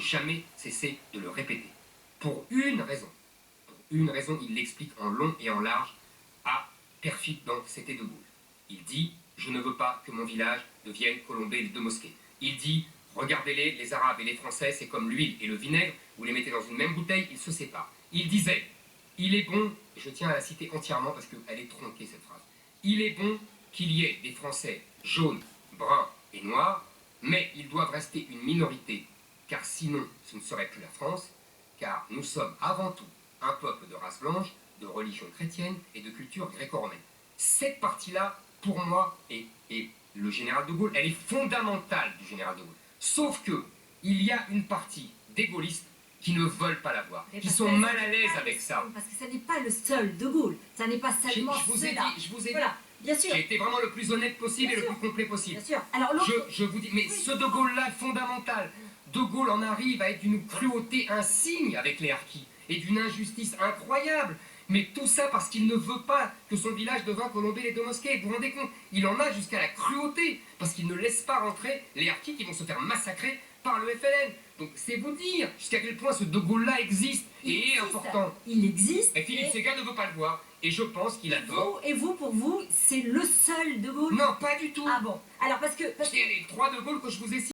jamais cesser de le répéter. Pour une raison. Pour une raison, il l'explique en long et en large à Perfit dans C'était de Gaulle. Il dit « Je ne veux pas que mon village devienne Colombey les deux mosquées ». Il dit « Regardez-les, les Arabes et les Français, c'est comme l'huile et le vinaigre, vous les mettez dans une même bouteille, ils se séparent. » Il disait « Il est bon, et je tiens à la citer entièrement parce qu'elle est tronquée cette phrase, il est bon qu'il y ait des Français jaunes, bruns et noirs, mais ils doivent rester une minorité, car sinon ce ne serait plus la France, car nous sommes avant tout un peuple de race blanche, de religion chrétienne et de culture gréco-romaine. » Cette partie-là, pour moi, et le général de Gaulle, elle est fondamentale du général de Gaulle. Sauf que il y a une partie des gaullistes qui ne veulent pas la voir, qui sont mal à l'aise avec ça. Parce que ça n'est pas le seul de Gaulle, ça n'est pas seulement je vous ai dit, voilà, bien sûr. J'ai été vraiment le plus honnête possible et le plus complet possible. Bien sûr. Alors, je vous dis, mais ce de Gaulle-là est fondamental. De Gaulle en arrive à être d'une cruauté insigne avec les harkis et d'une injustice incroyable. Mais tout ça parce qu'il ne veut pas que son village devint Colombey les deux mosquées. Vous vous rendez compte? Il en a jusqu'à la cruauté, parce qu'il ne laisse pas rentrer les harkis qui vont se faire massacrer par le FLN. Donc c'est vous dire jusqu'à quel point ce De Gaulle-là existe et est important. Il existe. Et Philippe Séguin ne veut pas le voir. Et je pense qu'il a tort. Et vous, pour vous, c'est le seul De Gaulle? Non, pas du tout. Ah bon? Alors parce que... C'est les trois De Gaulle que je vous ai cités.